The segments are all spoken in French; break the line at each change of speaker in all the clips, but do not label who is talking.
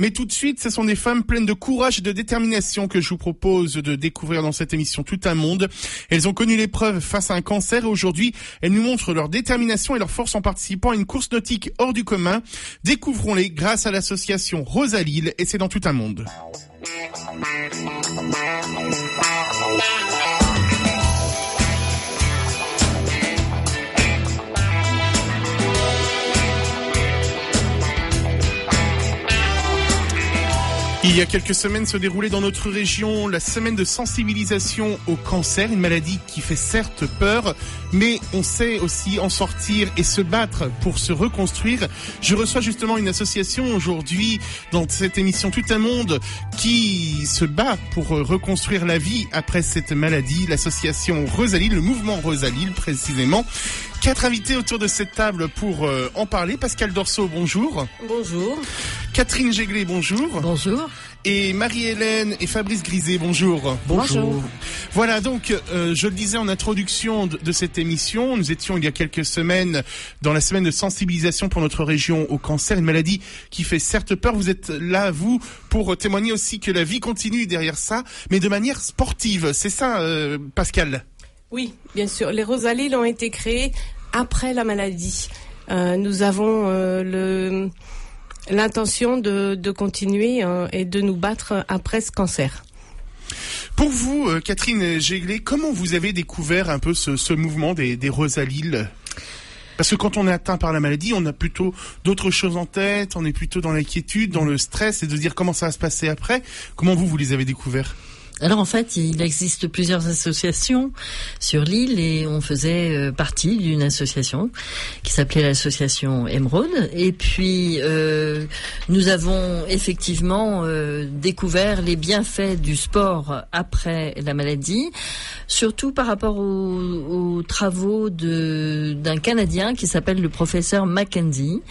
Mais tout de suite, ce sont des femmes pleines de courage et de détermination que je vous propose de découvrir dans cette émission Tout un monde. Elles ont connu l'épreuve face à un cancer et aujourd'hui, elles nous montrent leur détermination et leur force en participant à une course nautique hors du commun. Découvrons-les grâce à l'association Rosalille et c'est dans Tout un monde. Il y a quelques semaines se déroulait dans notre région la semaine de sensibilisation au cancer, une maladie qui fait certes peur, mais on sait aussi en sortir et se battre pour se reconstruire. Je reçois justement une association aujourd'hui dans cette émission Tout un monde qui se bat pour reconstruire la vie après cette maladie, l'association Rosalille, le mouvement Rosalille précisément. 4 invités autour de cette table pour en parler. Pascal Dorceau, bonjour.
Bonjour.
Catherine Jéglé, bonjour.
Bonjour.
Et Marie-Hélène et Fabrice Grisé, bonjour.
Bonjour.
Voilà, donc, je le disais en introduction de cette émission, nous étions il y a quelques semaines dans la semaine de sensibilisation pour notre région au cancer, une maladie qui fait certes peur. Vous êtes là, vous, pour témoigner aussi que la vie continue derrière ça, mais de manière sportive. C'est ça, Pascal ?
Oui, bien sûr. Les Rosalilles ont été créées après la maladie. Nous avons l'intention de continuer et de nous battre après ce cancer.
Pour vous, Catherine Jéglé, comment vous avez découvert un peu ce mouvement des Rosalilles ? Parce que quand on est atteint par la maladie, on a plutôt d'autres choses en tête, on est plutôt dans l'inquiétude, dans le stress et de dire comment ça va se passer après. Comment vous les avez découverts ?
Alors en fait, il existe plusieurs associations sur l'île et on faisait partie d'une association qui s'appelait l'association Émeraude. Et puis nous avons effectivement découvert les bienfaits du sport après la maladie, surtout par rapport aux travaux d'un Canadien qui s'appelle le professeur Mackenzie.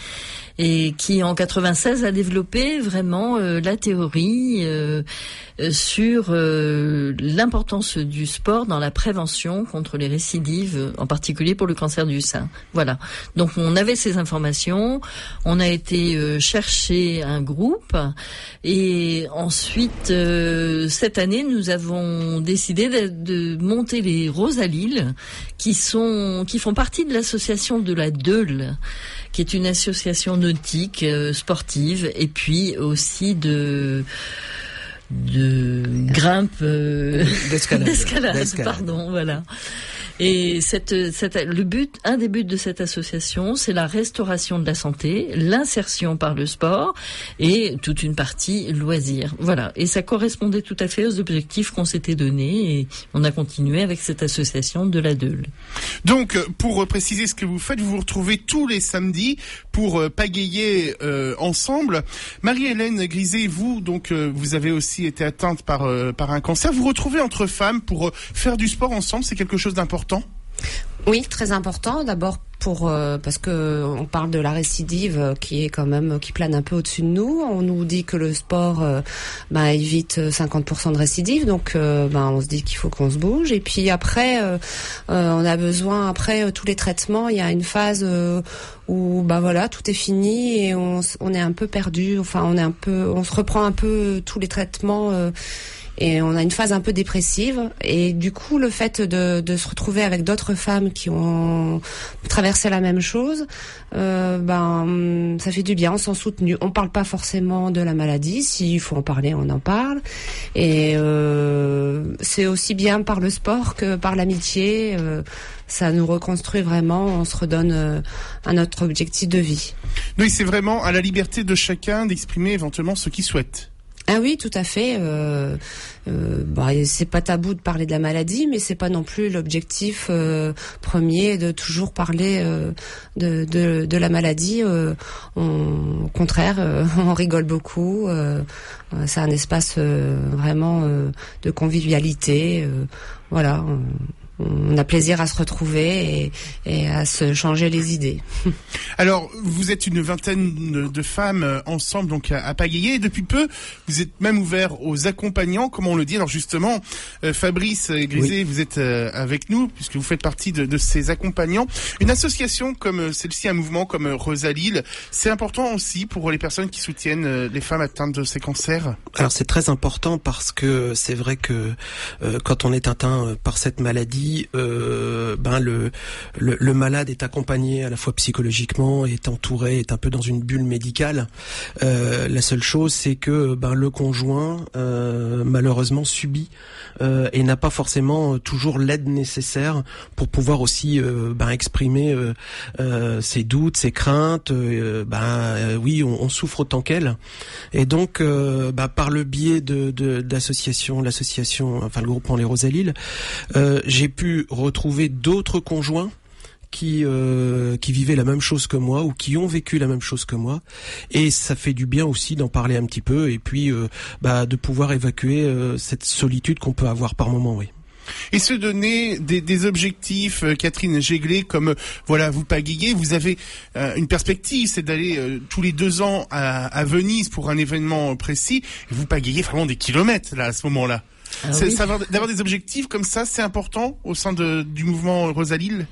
Et qui en 96 a développé vraiment la théorie sur l'importance du sport dans la prévention contre les récidives, en particulier pour le cancer du sein. Voilà. Donc on avait ces informations, on a été chercher un groupe et ensuite cette année nous avons décidé de monter les Rosalilles qui font partie de l'association de la Deule, qui est une association nautique, sportive, et puis aussi de grimpe, d'escalade, pardon, voilà. Et un des buts de cette association, c'est la restauration de la santé, l'insertion par le sport et toute une partie loisirs. Voilà. Et ça correspondait tout à fait aux objectifs qu'on s'était donnés et on a continué avec cette association de la Deule.
Donc, pour préciser ce que vous faites, vous vous retrouvez tous les samedis pour pagayer ensemble. Marie-Hélène Grisé, vous, donc, vous avez aussi été atteinte par un cancer. Vous vous retrouvez entre femmes pour faire du sport ensemble, c'est quelque chose d'important ?
Oui, très important. D'abord parce que on parle de la récidive qui est quand même qui plane un peu au-dessus de nous. On nous dit que le sport évite 50% de récidive, donc on se dit qu'il faut qu'on se bouge. Et puis après, on a besoin tous les traitements. Il y a une phase où tout est fini et on est un peu perdu. Enfin, on se reprend un peu tous les traitements. Et on a une phase un peu dépressive. Et du coup, le fait de se retrouver avec d'autres femmes qui ont traversé la même chose, ça fait du bien, on s'en soutenu. On parle pas forcément de la maladie. S'il faut en parler, on en parle. Et c'est aussi bien par le sport que par l'amitié. Ça nous reconstruit vraiment, on se redonne à notre objectif de vie.
Oui, c'est vraiment à la liberté de chacun d'exprimer éventuellement ce qu'il souhaite.
Ah oui, tout à fait. C'est pas tabou de parler de la maladie, mais c'est pas non plus l'objectif premier de toujours parler de la maladie. Au contraire, on rigole beaucoup. C'est un espace vraiment de convivialité. on a plaisir à se retrouver et à se changer les idées.
Alors, vous êtes une vingtaine de femmes ensemble donc à pagayer. Et depuis peu, vous êtes même ouvert aux accompagnants, comme on le dit. Alors justement, Fabrice Grisé, vous êtes avec nous puisque vous faites partie de ces accompagnants. Une association comme celle-ci, un mouvement comme Rosalil, c'est important aussi pour les personnes qui soutiennent les femmes atteintes de ces cancers.
Alors c'est très important parce que c'est vrai que quand on est atteint par cette maladie, le malade est accompagné à la fois psychologiquement, est entouré, est un peu dans une bulle médicale. La seule chose, c'est que le conjoint malheureusement subit et n'a pas forcément toujours l'aide nécessaire pour pouvoir aussi exprimer ses doutes, ses craintes. Oui, on souffre autant qu'elle. Et donc, par le biais l'association, le groupement Les Rosalil, j'ai pu retrouver d'autres conjoints qui vivaient la même chose que moi ou qui ont vécu la même chose que moi, et ça fait du bien aussi d'en parler un petit peu et puis de pouvoir évacuer cette solitude qu'on peut avoir par moment, oui.
Et se donner des objectifs, Catherine Jéglé, comme vous pagayez, vous avez une perspective, c'est d'aller tous les 2 ans à Venise pour un événement précis, et vous pagayez vraiment des kilomètres là à ce moment-là. Oui. D'avoir des objectifs comme ça, c'est important au sein du mouvement Rosalil.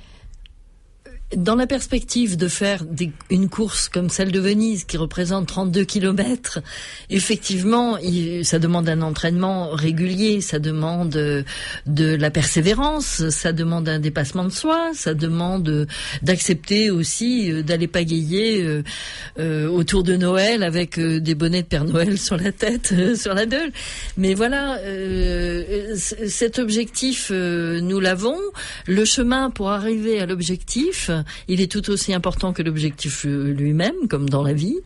Dans la perspective de faire une course comme celle de Venise, qui représente 32 kilomètres, effectivement, ça demande un entraînement régulier, ça demande de la persévérance, ça demande un dépassement de soi, ça demande d'accepter aussi d'aller pagayer autour de Noël avec des bonnets de Père Noël sur la tête, sur la Deûle. Mais voilà, cet objectif, nous l'avons. Le chemin pour arriver à l'objectif, il est tout aussi important que l'objectif lui-même, comme dans la vie.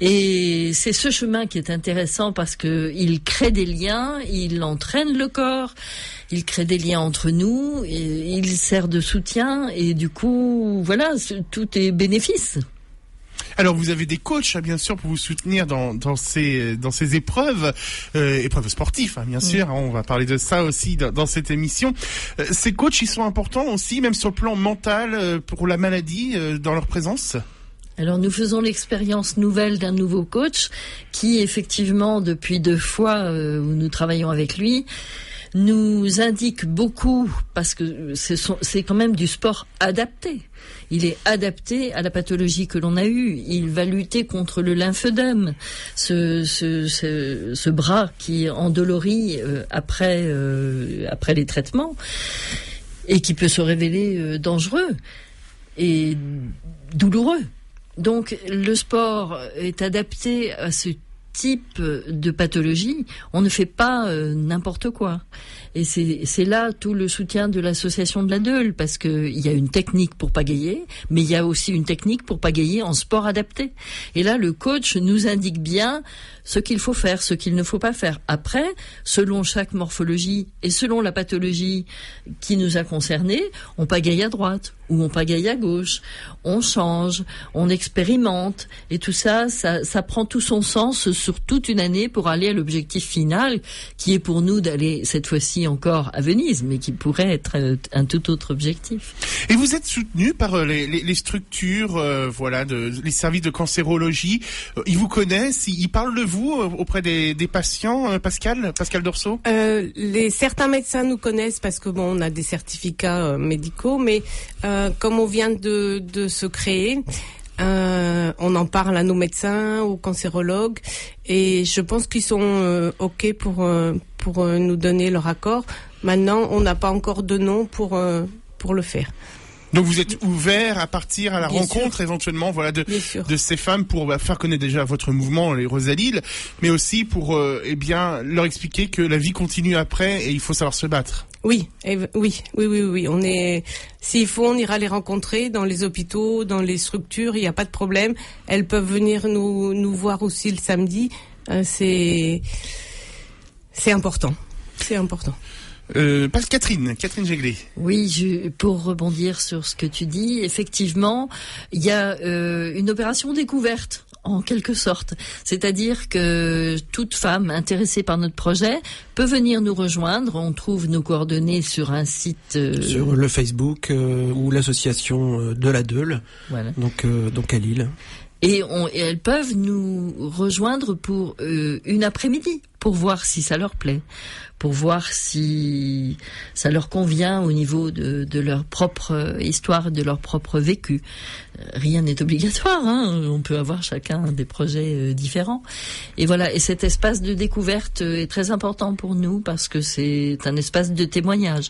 Et c'est ce chemin qui est intéressant parce que il crée des liens, il entraîne le corps, il crée des liens entre nous, et il sert de soutien, et du coup, voilà, tout est bénéfice.
Alors vous avez des coachs bien sûr pour vous soutenir dans ces épreuves sportives bien sûr, on va parler de ça aussi dans cette émission. Ces coachs, ils sont importants aussi même sur le plan mental pour la maladie dans leur présence.
Alors nous faisons l'expérience nouvelle d'un nouveau coach qui effectivement depuis 2 fois où nous travaillons avec lui nous indique beaucoup, parce que c'est quand même du sport adapté. Il est adapté à la pathologie que l'on a eue. Il va lutter contre le lymphoedème, ce bras qui endolorit après les traitements et qui peut se révéler dangereux et douloureux. Donc le sport est adapté à ce type de pathologie. On ne fait pas n'importe quoi. Et c'est là tout le soutien de l'association de la Deûle, parce que il y a une technique pour pagayer, mais il y a aussi une technique pour pagayer en sport adapté. Et là, le coach nous indique bien ce qu'il faut faire, ce qu'il ne faut pas faire. Après, selon chaque morphologie et selon la pathologie qui nous a concernés, on pagaye à droite ou on pagaye à gauche, on change, on expérimente, et tout ça prend tout son sens sur toute une année pour aller à l'objectif final, qui est pour nous d'aller cette fois-ci encore à Venise, mais qui pourrait être un tout autre objectif.
Et vous êtes soutenu par les structures, les services de cancérologie. Ils vous connaissent, ils parlent de vous auprès des patients, Pascal Dorso.
Certains médecins nous connaissent parce que on a des certificats médicaux, mais comme on vient de se créer, on en parle à nos médecins, aux cancérologues, et je pense qu'ils sont OK pour nous donner leur accord. Maintenant, on n'a pas encore de nom pour le faire.
Donc vous êtes ouvert à partir à la rencontre éventuellement de ces femmes pour faire connaître déjà votre mouvement, les Rosalil, mais aussi pour leur expliquer que la vie continue après et il faut savoir se battre.
Oui. On est, s'il faut, on ira les rencontrer dans les hôpitaux, dans les structures. Il n'y a pas de problème. Elles peuvent venir nous voir aussi le samedi. C'est important. C'est important.
Catherine Jéglé.
Oui, pour rebondir sur ce que tu dis, effectivement, il y a une opération découverte en quelque sorte. C'est-à-dire que toute femme intéressée par notre projet peut venir nous rejoindre. On trouve nos coordonnées sur un site...
sur le Facebook ou l'association de la Deule,
voilà.
donc à Lille.
Et elles peuvent nous rejoindre pour une après-midi, pour voir si ça leur plaît, pour voir si ça leur convient au niveau de leur propre histoire, de leur propre vécu. Rien n'est obligatoire, hein. On peut avoir chacun des projets différents. Et voilà. Et cet espace de découverte est très important pour nous parce que c'est un espace de témoignage.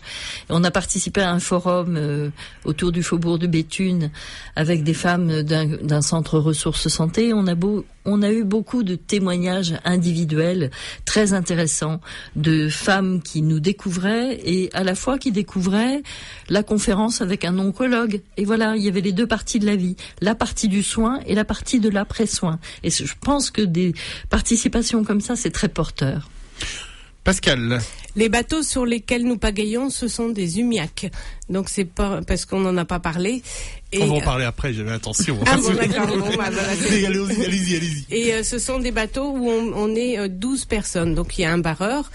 Et on a participé à un forum autour du faubourg de Béthune avec des femmes d'un centre ressources santé. On a eu beaucoup de témoignages individuels très intéressants de femmes qui nous découvraient et à la fois qui découvraient la conférence avec un oncologue. Et voilà, il y avait les deux parties de la vie, la partie du soin et la partie de l'après-soin. Et je pense que des participations comme ça, c'est très porteur.
Pascal.
Les bateaux sur lesquels nous pagayons, ce sont des humiacs. Donc c'est pas parce qu'on n'en a pas parlé. Et
on va en parler après, j'avais attention.
Ah bon, d'accord. Bon, bah, voilà,
allez-y.
Et ce sont des bateaux où on est 12 personnes. Donc il y a un barreur,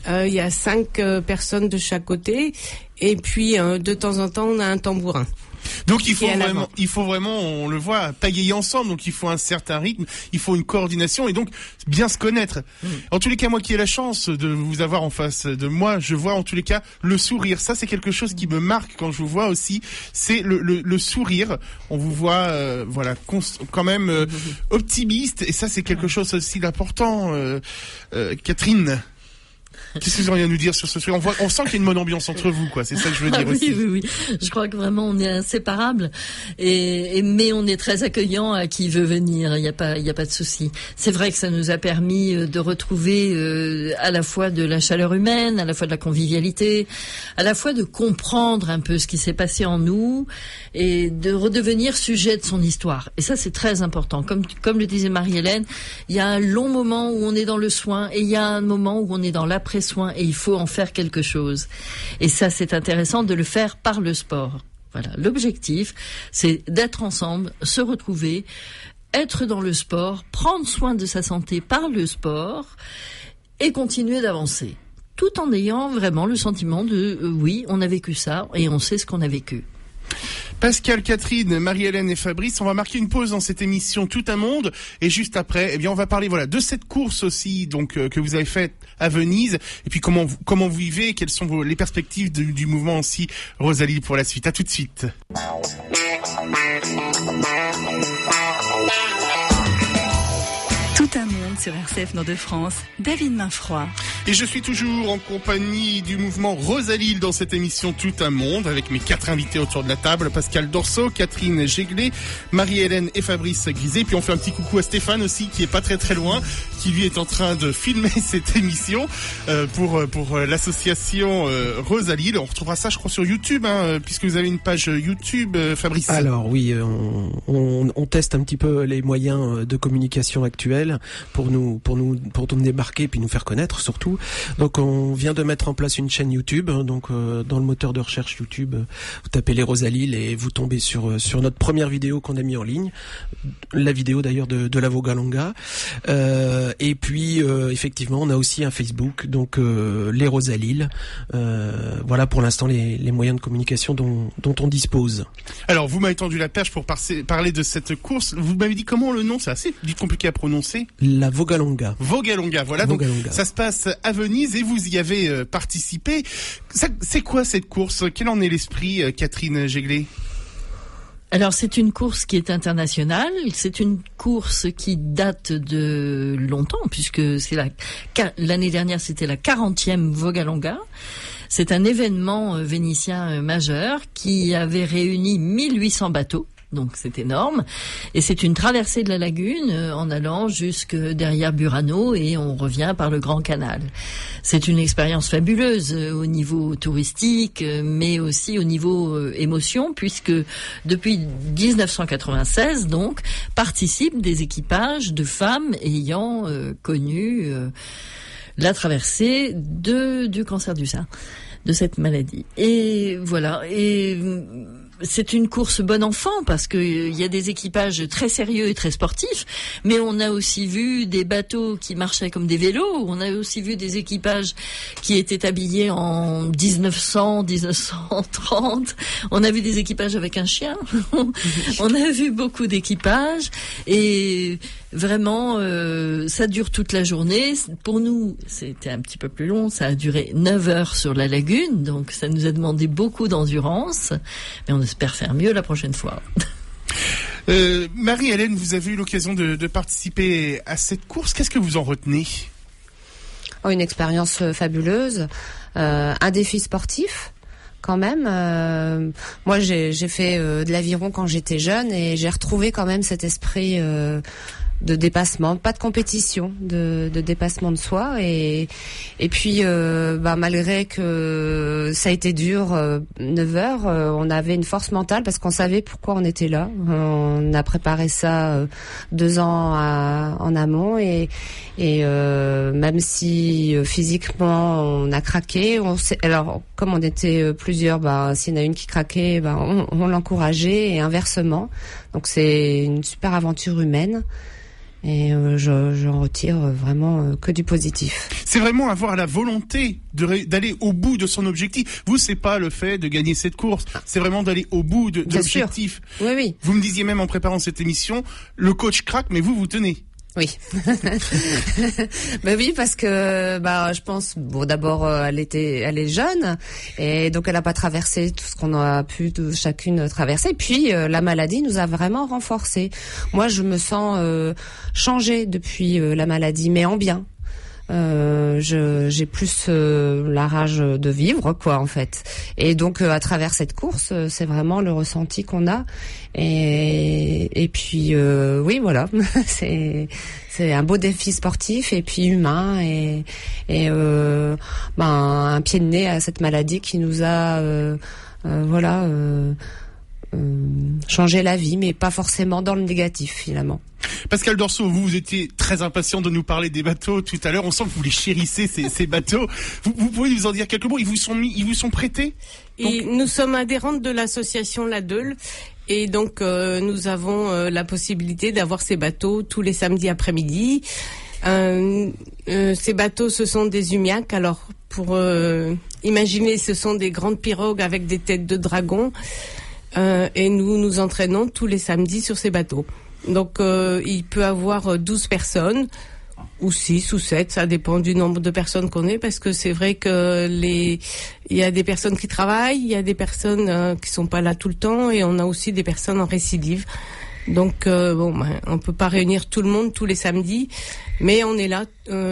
il y a 5 personnes de chaque côté, et puis de temps en temps on a un tambourin.
Donc il faut vraiment, on le voit, pagayer ensemble. Donc il faut un certain rythme, il faut une coordination et donc bien se connaître. En tous les cas, moi qui ai la chance de vous avoir en face de moi, je vois en tous les cas le sourire. Ça, c'est quelque chose qui me marque quand je vous vois aussi. C'est le sourire. On vous voit, quand même optimiste. Et ça, c'est quelque chose aussi d'important. Catherine. Qu'est-ce que vous auriez à nous dire sur ce sujet ? On sent qu'il y a une bonne ambiance entre vous, quoi. C'est ça que je veux dire aussi.
Oui. Je crois que vraiment on est inséparables. Mais on est très accueillant à qui veut venir. Il y a pas de souci. C'est vrai que ça nous a permis de retrouver à la fois de la chaleur humaine, à la fois de la convivialité, à la fois de comprendre un peu ce qui s'est passé en nous et de redevenir sujet de son histoire. Et ça, c'est très important. Comme le disait Marie-Hélène, il y a un long moment où on est dans le soin et il y a un moment où on est dans l'après-soin et il faut en faire quelque chose. Et ça, c'est intéressant de le faire par le sport. Voilà. L'objectif, c'est d'être ensemble, se retrouver, être dans le sport, prendre soin de sa santé par le sport et continuer d'avancer. Tout en ayant vraiment le sentiment de oui, on a vécu ça et on sait ce qu'on a vécu.
Pascal, Catherine, Marie-Hélène et Fabrice, on va marquer une pause dans cette émission Tout un monde et juste après, on va parler de cette course aussi que vous avez faite à Venise et puis comment vous vivez, quelles sont les perspectives du mouvement aussi Rosalie pour la suite. À tout de suite.
Tout un monde sur RCF Nord-de-France, David Mainfroy.
Et je suis toujours en compagnie du mouvement Rosalie dans cette émission Tout un monde avec mes 4 invités autour de la table, Pascal Dorso, Catherine Jéglé, Marie-Hélène et Fabrice Grisé. Puis on fait un petit coucou à Stéphane aussi qui est pas très très loin, qui lui est en train de filmer cette émission pour l'association Rosalie. On retrouvera ça je crois sur YouTube puisque vous avez une page YouTube, Fabrice.
Alors oui, on teste un petit peu les moyens de communication actuels pour nous débarquer puis nous faire connaître surtout. Donc on vient de mettre en place une chaîne YouTube. Donc dans le moteur de recherche YouTube, vous tapez les Rosalie et vous tombez sur notre première vidéo qu'on a mis en ligne. La vidéo d'ailleurs de la Vogalonga. Et puis effectivement on a aussi un Facebook, donc les Rosalie. Voilà pour l'instant les moyens de communication dont on dispose.
Alors vous m'avez tendu la perche pour parler de cette course. Vous m'avez dit comment le nom, c'est assez compliqué à prononcer.
La Vogalonga.
Vogalonga, voilà.
Vogalonga.
Donc ça se passe à Venise et vous y avez participé. C'est quoi cette course ? Quel en est l'esprit, Catherine Jéglé ?
Alors c'est une course qui est internationale, c'est une course qui date de longtemps puisque l'année dernière c'était la 40e Vogalonga. C'est un événement vénitien majeur qui avait réuni 1800 bateaux. Donc c'est énorme. Et c'est une traversée de la lagune en allant jusque derrière Burano et on revient par le Grand Canal. C'est une expérience fabuleuse au niveau touristique, mais aussi au niveau émotion, puisque depuis 1996, donc, participent des équipages de femmes ayant connu la traversée du cancer du sein, de cette maladie. Et voilà. Et c'est une course bon enfant parce que il y a des équipages très sérieux et très sportifs, mais on a aussi vu des bateaux qui marchaient comme des vélos. On a aussi vu des équipages qui étaient habillés en 1900, 1930. On a vu des équipages avec un chien. On a vu beaucoup d'équipages et vraiment, ça dure toute la journée. Pour nous, c'était un petit peu plus long. Ça a duré 9 heures sur la lagune, donc ça nous a demandé beaucoup d'endurance. Mais on espère faire mieux la prochaine fois.
Marie-Hélène, vous avez eu l'occasion de participer à cette course. Qu'est-ce que vous en retenez ?
Une expérience fabuleuse, un défi sportif. Quand même, moi j'ai fait de l'aviron quand j'étais jeune et j'ai retrouvé quand même cet esprit de dépassement, pas de compétition, de dépassement de soi et puis malgré que ça a été dur 9 heures, on avait une force mentale parce qu'on savait pourquoi on était là. On a préparé ça 2 ans en amont et même si physiquement on a craqué, alors comme on était plusieurs, s'il y en a une qui craquait, on l'encourageait et inversement. Donc c'est une super aventure humaine. Et j'en retire vraiment que du positif.
C'est vraiment avoir la volonté d'aller au bout de son objectif. Vous, c'est pas le fait de gagner cette course, c'est vraiment d'aller au bout de l'objectif.
Oui, oui.
Vous me disiez même en préparant cette émission, le coach craque, mais vous tenez.
Oui. Oui, parce que je pense d'abord elle est jeune et donc elle a pas traversé tout ce qu'on a pu chacune traverser. Puis la maladie nous a vraiment renforcés. Moi, je me sens changée depuis la maladie, mais en bien. J'ai plus la rage de vivre, quoi, en fait. Et donc à travers cette course, c'est vraiment le ressenti qu'on a. Et puis oui, voilà, c'est un beau défi sportif et puis humain et un pied de nez à cette maladie qui nous a changer la vie, mais pas forcément dans le négatif finalement.
Pascal Dorceau, vous étiez très impatient de nous parler des bateaux tout à l'heure. On sent que vous les chérissez, ces bateaux. Vous pouvez nous en dire quelques mots ? Ils vous sont prêtés ?
Et nous sommes adhérentes de l'association La Deule. Et donc, nous avons la possibilité d'avoir ces bateaux tous les samedis après-midi. Ces bateaux, ce sont des Umiacs. Alors, pour imaginer, ce sont des grandes pirogues avec des têtes de dragon. Et nous nous entraînons tous les samedis sur ces bateaux. Donc il peut avoir 12 personnes ou 6 ou 7, ça dépend du nombre de personnes qu'on est, parce que c'est vrai que il y a des personnes qui travaillent, il y a des personnes qui sont pas là tout le temps et on a aussi des personnes en récidive. Donc on peut pas réunir tout le monde tous les samedis, mais on est là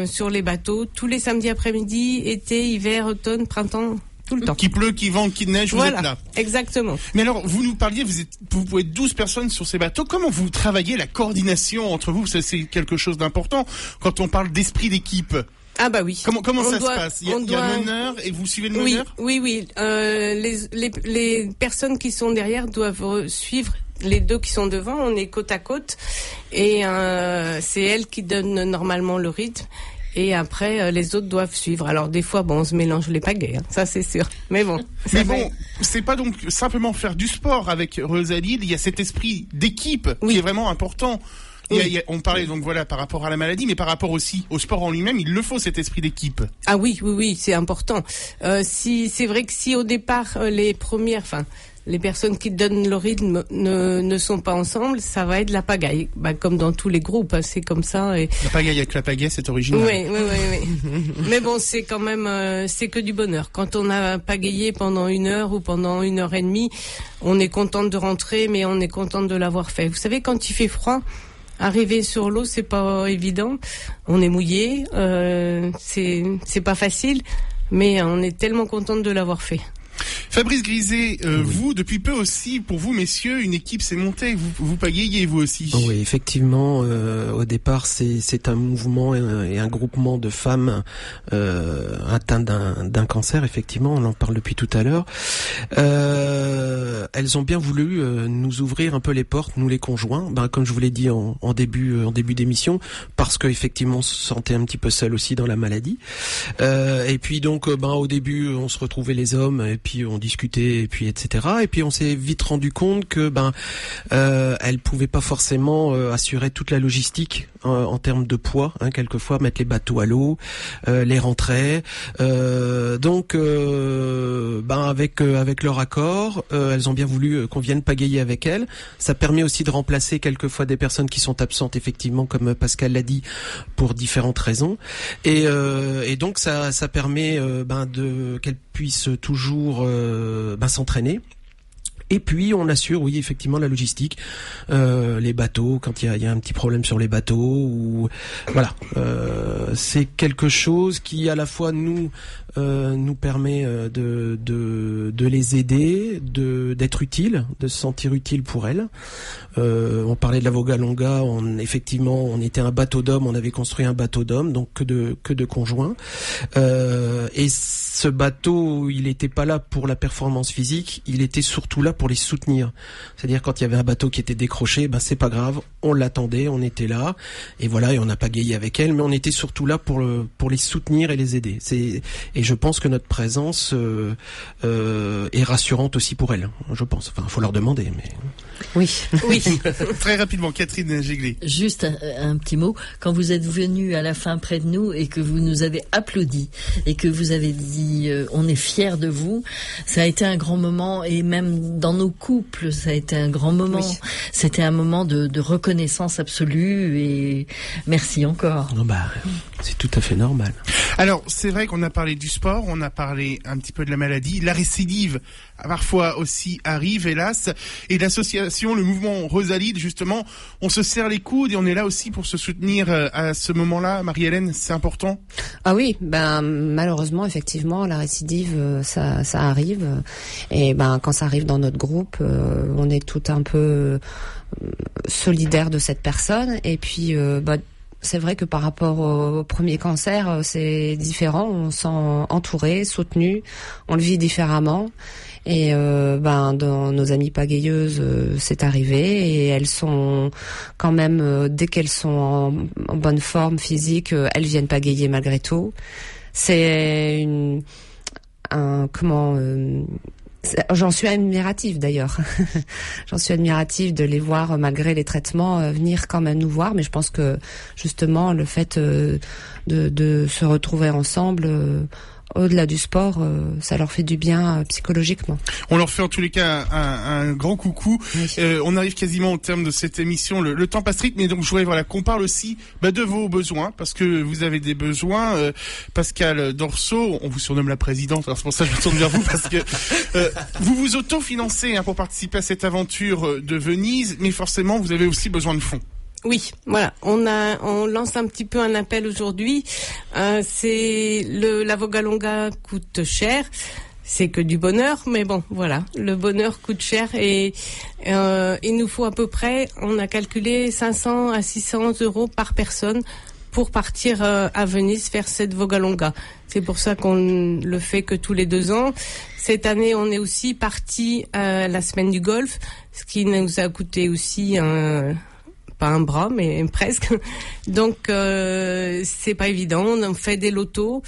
sur les bateaux tous les samedis après-midi, été, hiver, automne, printemps. Tout le temps.
Qu'il pleut, qu'il vente, qu'il neige, vous êtes là.
Exactement.
Mais alors, vous nous parliez, vous pouvez être 12 personnes sur ces bateaux. Comment vous travaillez la coordination entre vous ? Ça, c'est quelque chose d'important quand on parle d'esprit d'équipe.
Ah bah oui.
Comment ça se passe ? Il y a un meneur et vous suivez le meneur ?
Oui. Les personnes qui sont derrière doivent suivre les deux qui sont devant. On est côte à côte et c'est elle qui donne normalement le rythme. Et après, les autres doivent suivre. Alors des fois, on se mélange les pagaies, ça c'est sûr. Mais bon.
C'est pas donc simplement faire du sport avec Rosalie. Il y a cet esprit d'équipe qui est vraiment important. On parlait donc par rapport à la maladie, mais par rapport aussi au sport en lui-même, il le faut cet esprit d'équipe.
Ah oui, c'est important. C'est vrai que si au départ les personnes qui donnent le rythme ne sont pas ensemble, ça va être la pagaille. Comme dans tous les groupes, c'est comme ça. Et...
La pagaille avec la pagaie, c'est original.
Oui. Mais bon, c'est quand même, c'est que du bonheur. Quand on a pagayé pendant 1 heure ou pendant 1 heure et demie, on est contente de rentrer, mais on est contente de l'avoir fait. Vous savez, quand il fait froid, arriver sur l'eau, c'est pas évident. On est mouillé, c'est pas facile, mais on est tellement contente de l'avoir fait.
Fabrice Griset, vous, depuis peu aussi, pour vous, messieurs, une équipe s'est montée. Vous pagayez, vous aussi.
Oui, effectivement. Au départ, c'est un mouvement et un groupement de femmes atteintes d'un cancer. Effectivement, on en parle depuis tout à l'heure. Elles ont bien voulu nous ouvrir un peu les portes, nous les conjoints. Comme je vous l'ai dit en début d'émission, parce que effectivement, on se sentait un petit peu seul aussi dans la maladie. Et puis donc, au début, on se retrouvait les hommes. Et puis puis on discutait, et puis etc. Et puis on s'est vite rendu compte que elle pouvait pas forcément assurer toute la logistique en termes de poids, quelquefois mettre les bateaux à l'eau, les rentrer. Donc avec leur accord, elles ont bien voulu qu'on vienne pagayer avec elles. Ça permet aussi de remplacer quelquefois des personnes qui sont absentes, effectivement, comme Pascal l'a dit, pour différentes raisons. Et donc ça permet qu'elles puissent toujours s'entraîner. Et puis on assure, oui, effectivement, la logistique, les bateaux, quand il y a un petit problème sur les bateaux, ou voilà, c'est quelque chose qui à la fois nous permet de les aider, d'être utile, de se sentir utile pour elles. On parlait de la Vogalonga, effectivement, on était un bateau d'hommes, on avait construit un bateau d'hommes, donc que de conjoints. Et ce bateau, il n'était pas là pour la performance physique, il était surtout là pour les soutenir. C'est-à-dire quand il y avait un bateau qui était décroché, c'est pas grave, on l'attendait, on était là, et voilà, et on n'a pas gagné avec elle, mais on était surtout là pour les soutenir et les aider. Et je pense que notre présence est rassurante aussi pour elles, je pense. Enfin, il faut leur demander, mais...
Oui.
Très rapidement, Catherine Géglet.
Juste un petit mot. Quand vous êtes venu à la fin près de nous et que vous nous avez applaudi et que vous avez dit on est fiers de vous, ça a été un grand moment, et même dans nos couples, ça a été un grand moment. Oui. C'était un moment de reconnaissance absolue, et merci encore.
C'est tout à fait normal.
Alors, c'est vrai qu'on a parlé du sport, on a parlé un petit peu de la maladie. La récidive, parfois aussi, arrive, hélas. Et l'association, le mouvement Rosalide, justement, on se serre les coudes et on est là aussi pour se soutenir à ce moment-là. Marie-Hélène, c'est important?
Ah oui, malheureusement, effectivement, la récidive, ça arrive. Et quand ça arrive dans notre groupe, on est tout un peu solidaire de cette personne. Et puis, c'est vrai que par rapport au premier cancer, c'est différent. On se sent entouré, soutenu, on le vit différemment. Et dans nos amies pagayeuses, c'est arrivé, et elles sont quand même, dès qu'elles sont en bonne forme physique, elles viennent pagayer malgré tout. C'est j'en suis admirative d'ailleurs. J'en suis admirative de les voir, malgré les traitements, venir quand même nous voir. Mais je pense que justement le fait de se retrouver ensemble, au-delà du sport, ça leur fait du bien psychologiquement.
On leur fait en tous les cas un grand coucou. Oui. On arrive quasiment au terme de cette émission. Le temps passe vite, mais donc je voudrais qu'on parle aussi de vos besoins, parce que vous avez des besoins. Pascal Dorso, on vous surnomme la présidente, alors c'est pour ça que je me tourne vers vous, parce que vous vous autofinancez pour participer à cette aventure de Venise, mais forcément vous avez aussi besoin de fonds.
Oui, voilà. On lance un petit peu un appel aujourd'hui. La Vogalonga coûte cher. C'est que du bonheur, mais bon, voilà. Le bonheur coûte cher, et il nous faut à peu près, on a calculé 500 à 600 euros par personne pour partir à Venise faire cette Vogalonga. C'est pour ça qu'on le fait que tous les 2 ans. Cette année, on est aussi parti à la semaine du golf, ce qui nous a coûté aussi pas un bras, mais presque. Donc, c'est pas évident. On fait des lotos,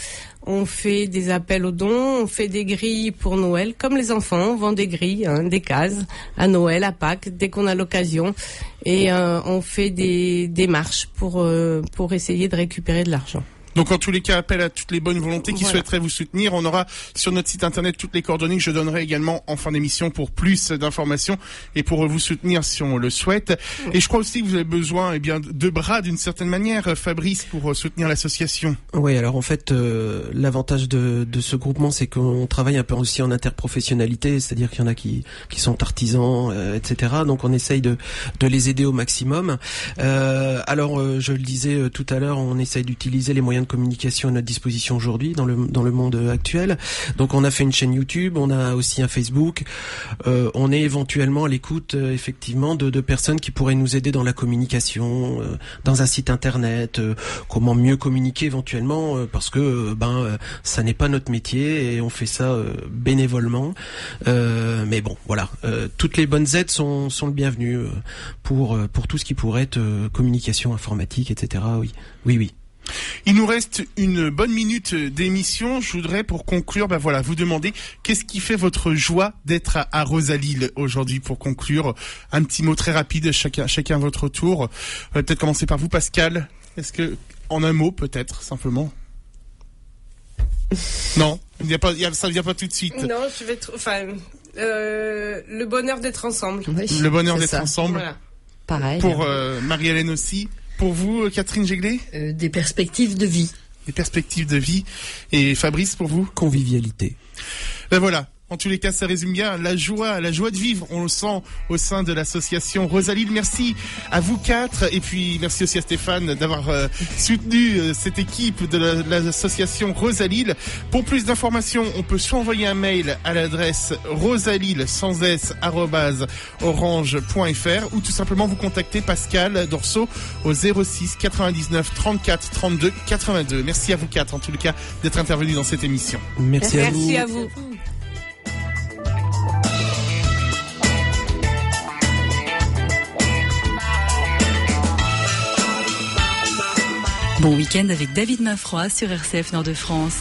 on fait des appels aux dons, on fait des grilles pour Noël. Comme les enfants, on vend des grilles, des cases, à Noël, à Pâques, dès qu'on a l'occasion. Et on fait des démarches pour essayer de récupérer de l'argent.
Donc en tous les cas, appel à toutes les bonnes volontés qui souhaiteraient vous soutenir. On aura sur notre site internet toutes les coordonnées que je donnerai également en fin d'émission pour plus d'informations et pour vous soutenir si on le souhaite. Et je crois aussi que vous avez besoin de bras d'une certaine manière, Fabrice, pour soutenir l'association.
Oui, alors en fait, l'avantage de ce groupement, c'est qu'on travaille un peu aussi en interprofessionnalité, c'est-à-dire qu'il y en a qui sont artisans, etc. Donc on essaye de les aider au maximum. Alors, je le disais tout à l'heure, on essaye d'utiliser les moyens de communication à notre disposition aujourd'hui dans le monde actuel. Donc on a fait une chaîne YouTube, on a aussi un Facebook. On est éventuellement à l'écoute effectivement de personnes qui pourraient nous aider dans la communication, dans un site internet, comment mieux communiquer éventuellement, parce que ça n'est pas notre métier et on fait ça bénévolement. Mais bon, voilà, toutes les bonnes aides sont le bienvenu pour tout ce qui pourrait être communication informatique, etc. Oui.
Il nous reste une bonne minute d'émission. Je voudrais, pour conclure, vous demander qu'est-ce qui fait votre joie d'être à Rosalil aujourd'hui. Pour conclure, un petit mot très rapide, chacun à votre tour. On va peut-être commencer par vous, Pascal. Est-ce que, en un mot, peut-être, simplement? Non, ça vient pas tout de suite.
Non, je vais le bonheur d'être ensemble.
Oui,
le bonheur d'être
ça.
ensemble.
Voilà.
Pareil.
Pour Marie-Hélène aussi. Pour vous, Catherine Jéglet?
Des perspectives de vie.
Des perspectives de vie. Et Fabrice, pour vous?
Convivialité.
Ben voilà. En tous les cas, ça résume bien la joie de vivre. On le sent au sein de l'association Rosalil. Merci à vous quatre. Et puis, merci aussi à Stéphane d'avoir soutenu cette équipe de l'association Rosalil. Pour plus d'informations, on peut soit envoyer un mail à l'adresse rosalil@orange.fr ou tout simplement vous contacter Pascal Dorso au 06 99 34 32 82. Merci à vous quatre, en tous les cas, d'être intervenus dans cette émission.
Merci à vous.
Merci à vous.
Bon week-end avec David Maffroy sur RCF Nord de France.